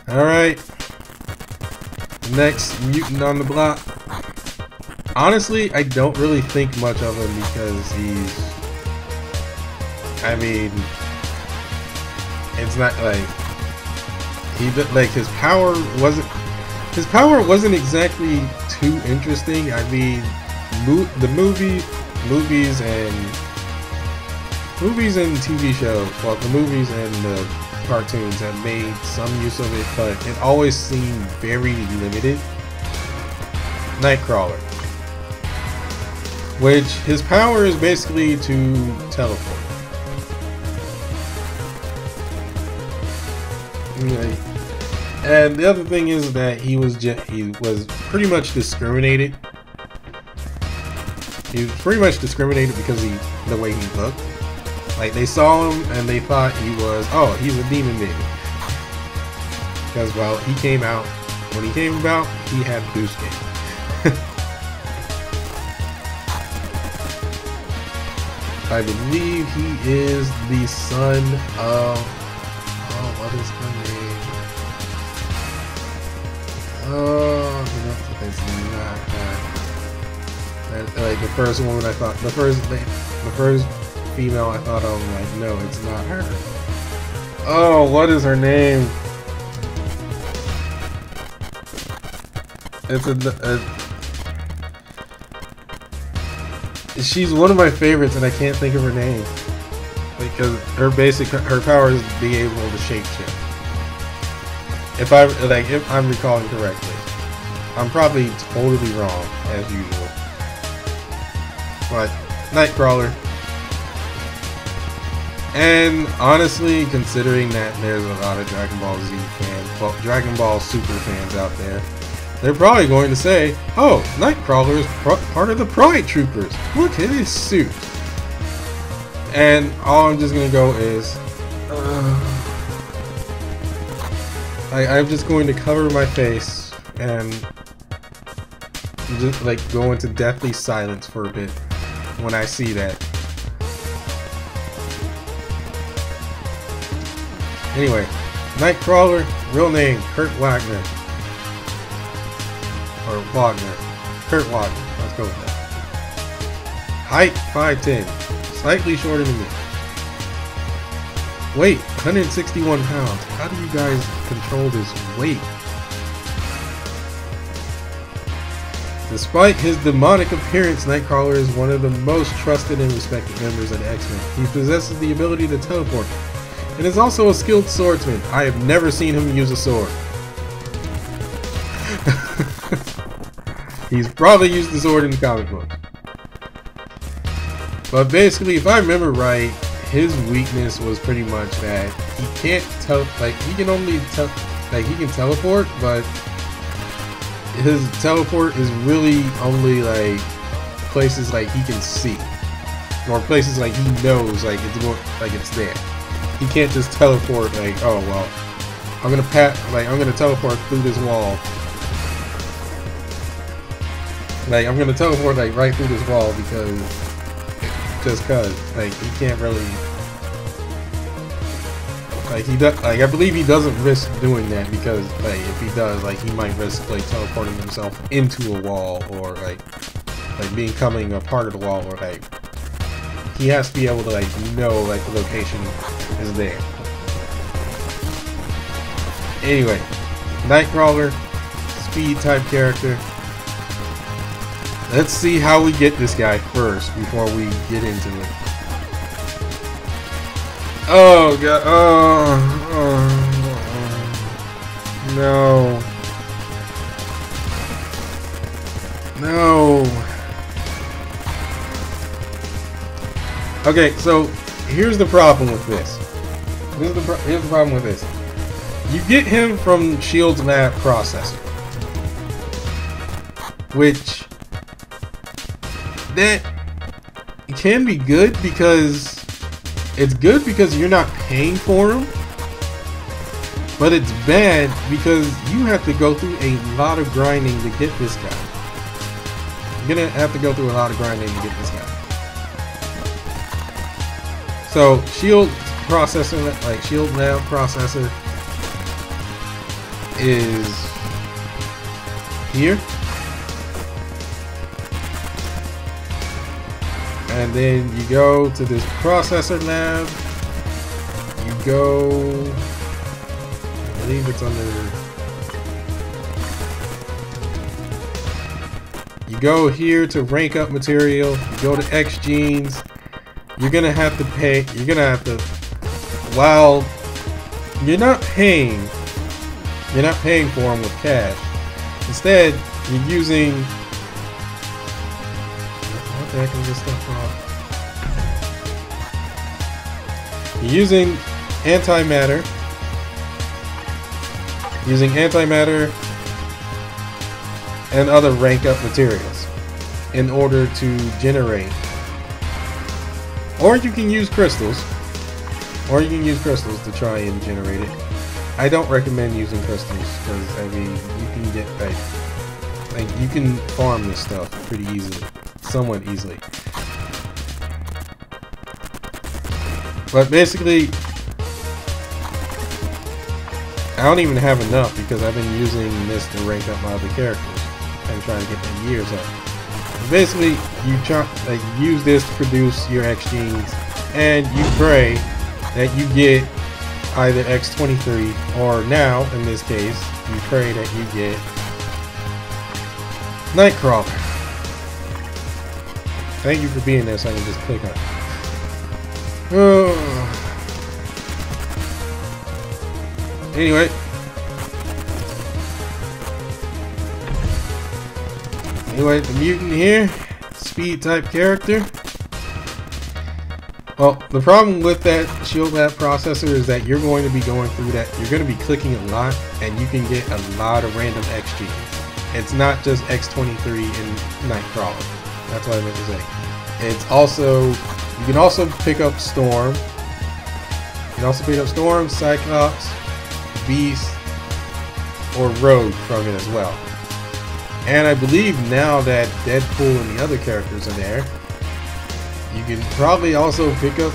Alright. Next mutant on the block. Honestly, I don't really think much of him because he's... I mean... It's not like... Like, his power wasn't... His power wasn't exactly too interesting. I mean, the movies and TV shows, well, the movies and the cartoons have made some use of it, but it always seemed very limited. Nightcrawler, which his power is basically to teleport. And the other thing is that he was pretty much discriminated. He was pretty much discriminated because the way he looked. Like, they saw him and they thought he was, oh, he's a demon baby. Because, well, when he came about, he had boost game. I believe he is the son of, oh, what is her name? Oh, it's not her. Like, the first woman I thought, the first female I thought of, like, no, it's not her. Oh, what is her name? She's one of my favorites, and I can't think of her name because her power is to be able to shapeshift. If I'm recalling correctly, I'm probably totally wrong as usual. But Nightcrawler. And honestly, considering that there's a lot of Dragon Ball Z fans, well, Dragon Ball Super fans out there, they're probably going to say, oh, Nightcrawler is part of the Pride Troopers. Look at his suit. And all I'm just going to go is, I'm just going to cover my face and just like go into deathly silence for a bit when I see that. Anyway, Nightcrawler, real name, Kurt Wagner. Or Wagner. Kurt Wagner. Let's go with that. Height, 5'10". Slightly shorter than me. Weight, 161 pounds. How do you guys control this weight? Despite his demonic appearance, Nightcrawler is one of the most trusted and respected members of the X-Men. He possesses the ability to teleport, and is also a skilled swordsman. I have never seen him use a sword. He's probably used the sword in the comic books. But basically, if I remember right, his weakness was pretty much that he can't he can teleport, but his teleport is really only like places like he can see, or places like he knows it's there. He can't just teleport like, oh well, I'm gonna teleport through this wall. Like, I'm gonna teleport like right through this wall because like he can't really, like, I believe he doesn't risk doing that because like if he does, like he might risk like teleporting himself into a wall, or like becoming a part of the wall, or like he has to be able to like know like the location is there. Anyway, Nightcrawler, speed type character. Let's see how we get this guy first before we get into it. Oh god, no. No. Okay, so here's the problem with this. Here's the problem with this. You get him from S.H.I.E.L.D.'s lab processor, which that can be good because you're not paying for him, but it's bad because you have to go through a lot of grinding to get this guy. You're gonna have to go through a lot of grinding to get this guy. So S.H.I.E.L.D. processor, like S.H.I.E.L.D. lab processor, is here. And then you go to this processor lab. You go, I believe it's under, you go here to rank up material. You go to X genes. You're gonna have to pay, while you're not paying for them with cash. Instead, you're using, what the heck is this stuff called? You're using antimatter. And other rank up materials in order to generate. Or you can use crystals. To try and generate it. I don't recommend using crystals because, I mean, you can get like you can farm this stuff pretty easily, somewhat easily. But basically, I don't even have enough because I've been using this to rank up my other characters and trying to get their years up. But basically, you use this to produce your X genes, and you pray that you get either X23 or now, in this case, you pray that you get Nightcrawler. Thank you for being there so I can just click on it. Anyway. The mutant here, speed type character. Well, the problem with that shield lab processor is that you're going to be going through that. You're going to be clicking a lot, and you can get a lot of random X genes. It's not just X23 in Nightcrawler. That's what I meant to say. It's also, you can also pick up Storm. You can also pick up Storm, Cyclops, Beast, or Rogue from it as well. And I believe now that Deadpool and the other characters are there, you can probably also pick up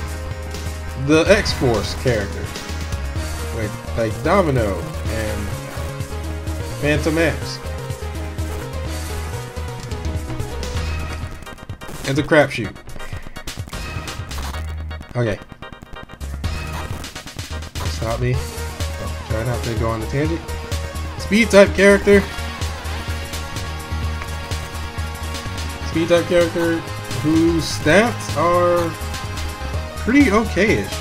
the X-Force characters, like Domino and Phantom X. It's a crapshoot. Okay. Stop me. Oh, try not to go on the tangent. Speed type character. Whose stats are pretty okay-ish.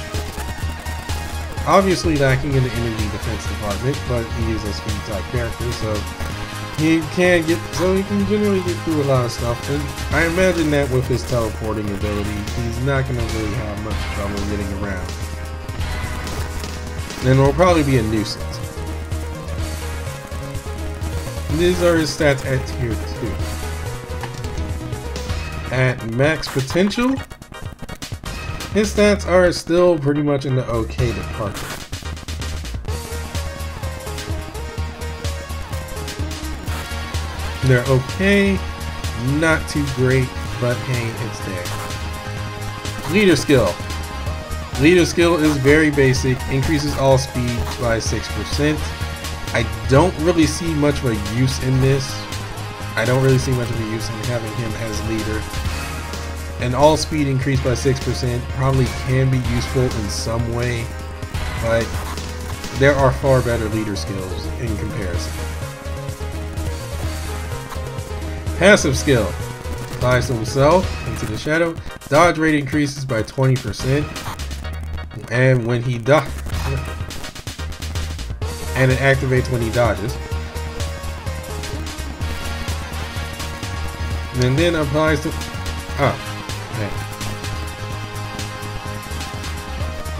Obviously lacking in the energy defense department, but he is a speed type character, so he can generally get through a lot of stuff. And I imagine that with his teleporting ability, he's not going to really have much trouble getting around. And it'll probably be a nuisance. And these are his stats at tier 2. At max potential, his stats are still pretty much in the okay department. They're okay, not too great, but hey, it's there. Leader skill. Leader skill is very basic, increases all speed by 6%. I don't really see much of a use in this. I don't really see much of a use in having him as leader. And all speed increased by 6% probably can be useful in some way, but there are far better leader skills in comparison. Passive skill. Applies to himself, into the shadow. Dodge rate increases by 20%. And when he and it activates when he dodges. And then applies to... Oh, okay.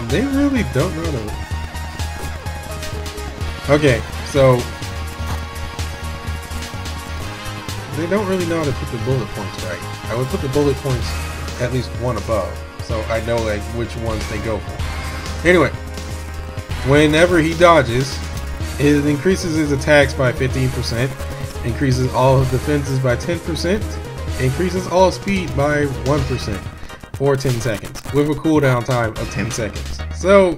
They really don't know that. Okay, so... They don't really know how to put the bullet points right. I would put the bullet points at least one above, so I know like which ones they go for. Anyway, whenever he dodges, it increases his attacks by 15%, increases all his defenses by 10%, increases all speed by 1% for 10 seconds, with a cooldown time of 10 seconds. So,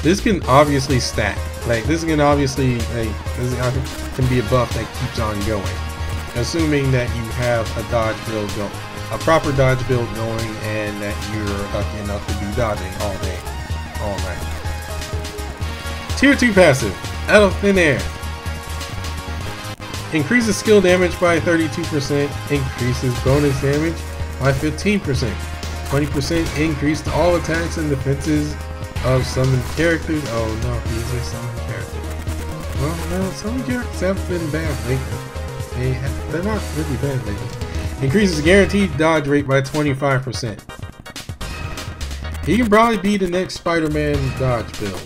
This can obviously stack. Like, this can obviously, like, this can be a buff that keeps on going. Assuming that you have a dodge build going, a proper dodge build going, and that you're lucky enough to be dodging all day, all night. Tier 2 passive, out of thin air. Increases skill damage by 32%, increases bonus damage by 15%. 20% increase to all attacks and defenses of summoned characters. Oh no, these are summoned characters. Well, no, summoned characters have been bad lately. They're not really bad lately. Increases guaranteed dodge rate by 25%. He can probably be the next Spider-Man dodge build.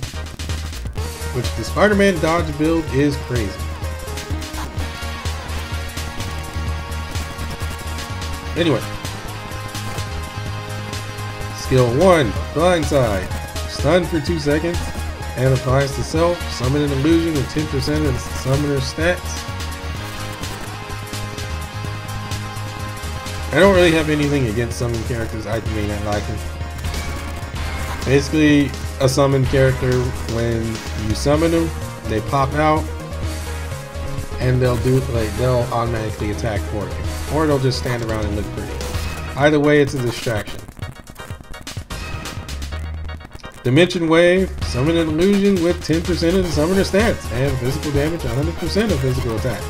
Which the Spider-Man dodge build is crazy. Anyway. Skill 1, Blindside. Stun for 2 seconds and applies to self. Summon an illusion with 10% of the summoner's stats. I don't really have anything against summoned characters. I may not like them. Basically, a summoned character, when you summon them, they pop out and they'll automatically attack for you. Or they'll just stand around and look pretty. Either way, it's a distraction. Dimension Wave, summon an illusion with 10% of the summoner stats and physical damage 100% of physical attack.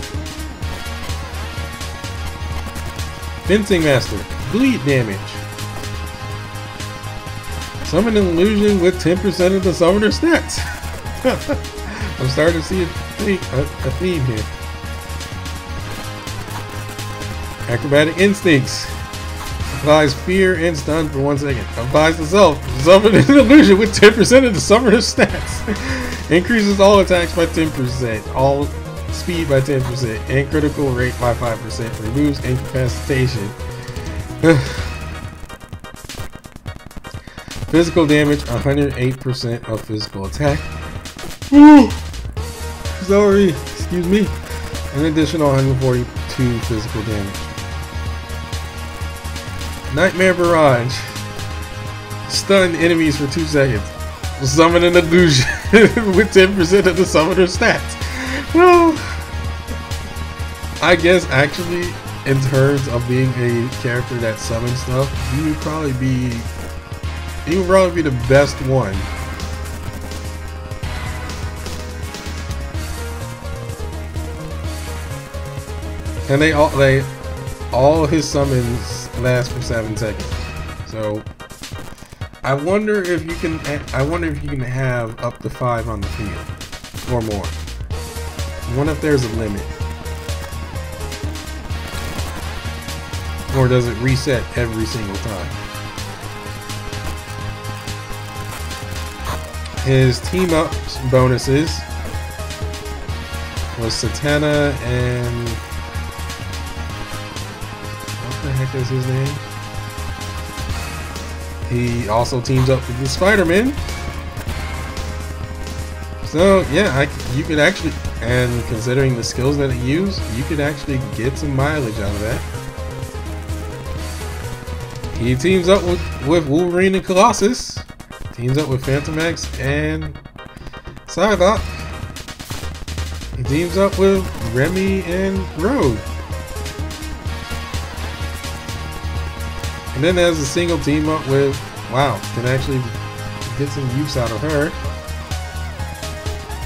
Fencing Master, bleed damage. Summon an illusion with 10% of the summoner stats. I'm starting to see a theme here. Acrobatic Instincts. Applies fear and stun for 1 second. Applies to self. Summon an illusion with 10% of the summoner's stats. Increases all attacks by 10%. All speed by 10%. And critical rate by 5%. Removes incapacitation. Physical damage 108% of physical attack. Woo! Sorry. Excuse me. An additional 142 physical damage. Nightmare Barrage. Stun enemies for 2 seconds. Summon an illusion with 10% of the summoner's stats. Well, I guess actually, in terms of being a character that summons stuff, you would probably be the best one. And all his summons last for 7 seconds. So I wonder if you can have up to 5 on the field or more. I wonder if there's a limit. Or does it reset every single time? His team up bonuses was Satana and what the heck is his name? He also teams up with the Spider-Man. So yeah, you could actually, and considering the skills that he used, you could actually get some mileage out of that. He teams up with Wolverine and Colossus. Teams up with Phantom X and Psylocke. He teams up with Remy and Rogue. And then there's a single team up with, wow, can actually get some use out of her.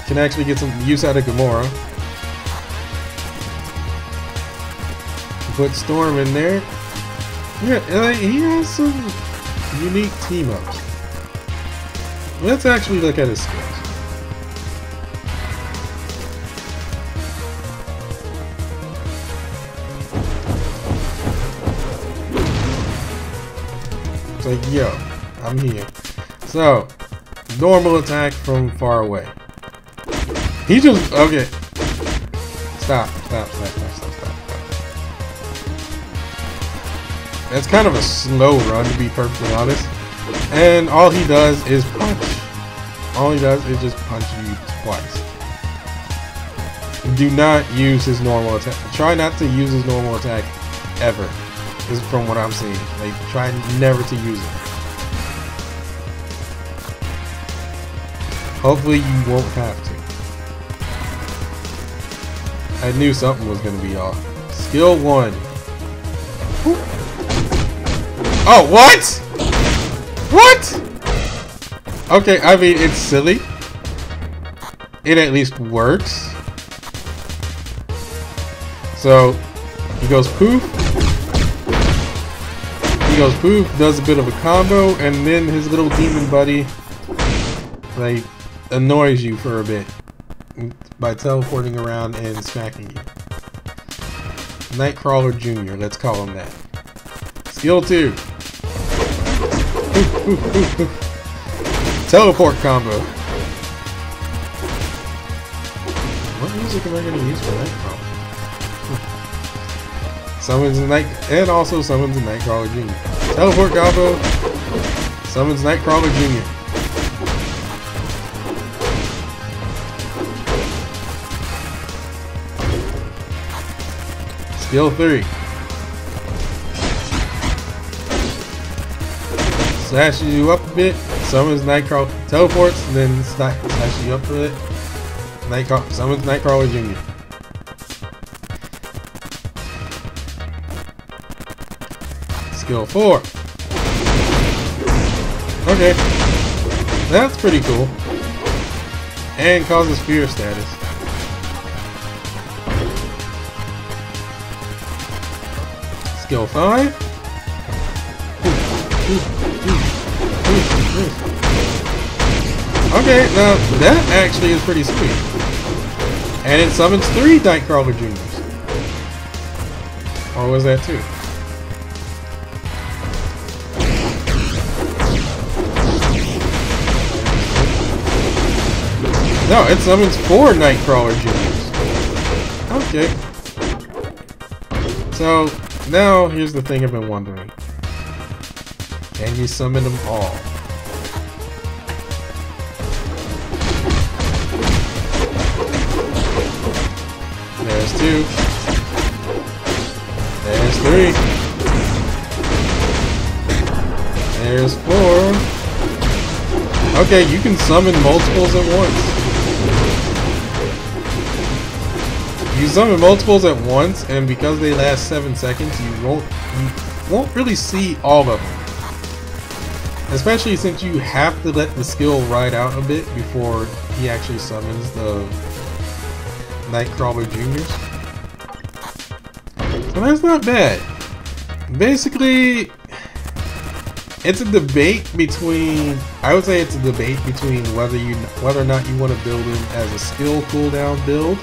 Can actually get some use out of Gamora. Put Storm in there. Yeah, he has some unique team ups. Let's actually look at his skills. It's like, yo, I'm here. So, normal attack from far away. He just, okay. Stop. That's kind of a slow run, to be perfectly honest. And all he does is punch. All he does is just punch you twice. Do not use his normal attack. Try not to use his normal attack ever. Is from what I'm seeing. Like, try never to use it. Hopefully you won't have to. I knew something was gonna be off. Skill 1. Oh, what? What? Okay, I mean, it's silly. It at least works. So, he goes poof. He goes poof, does a bit of a combo, and then his little demon buddy, like, annoys you for a bit by teleporting around and smacking you. Nightcrawler Jr., let's call him that. Skill 2. Teleport combo. What music am I going to use for Nightcrawler? Summons a Night, and also summons a Nightcrawler Jr. Teleport combo. Summons Nightcrawler Jr. Skill 3. Slashes you up a bit. Summons Nightcrawler. Teleports, and then slashes you up a bit. Summons Nightcrawler Jr. Skill 4. Okay. That's pretty cool. And causes fear status. Skill 5. Okay, now that actually is pretty sweet. And it summons 3 Nightcrawler Juniors. Or was that 2? No, it summons 4 Nightcrawler Juniors. Okay. So, now here's the thing I've been wondering. Can you summon them all? There's 2. There's 3. There's 4. Okay, you can summon multiples at once. You summon multiples at once, and because they last 7 seconds, you won't really see all of them. Especially since you have to let the skill ride out a bit before he actually summons the Nightcrawler Juniors. So that's not bad. Basically, it's a debate between, I would say it's a debate between whether or not you want to build him as a skill cooldown build,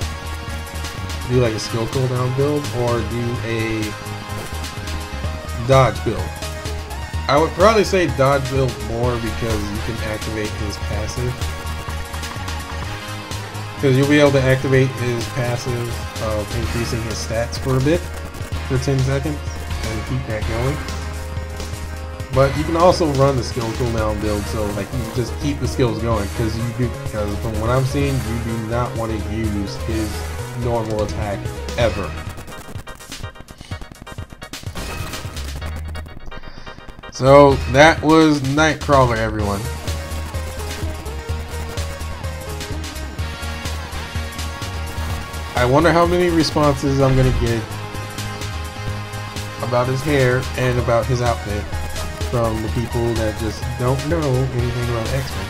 do like a skill cooldown build, or do a dodge build. I would probably say dodge build more because you can activate his passive. Because you'll be able to activate his passive of increasing his stats for a bit, for 10 seconds, and keep that going. But you can also run the skill cooldown build, so like you just keep the skills going, because from what I'm seeing, you do not want to use his normal attack ever. So that was Nightcrawler, everyone. I wonder how many responses I'm gonna get about his hair and about his outfit from the people that just don't know anything about X-Men.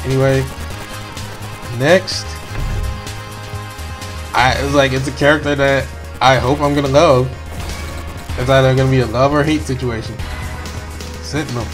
Anyway, next, it's a character that I hope I'm gonna love. It's either gonna be a love or hate situation. Sentinel.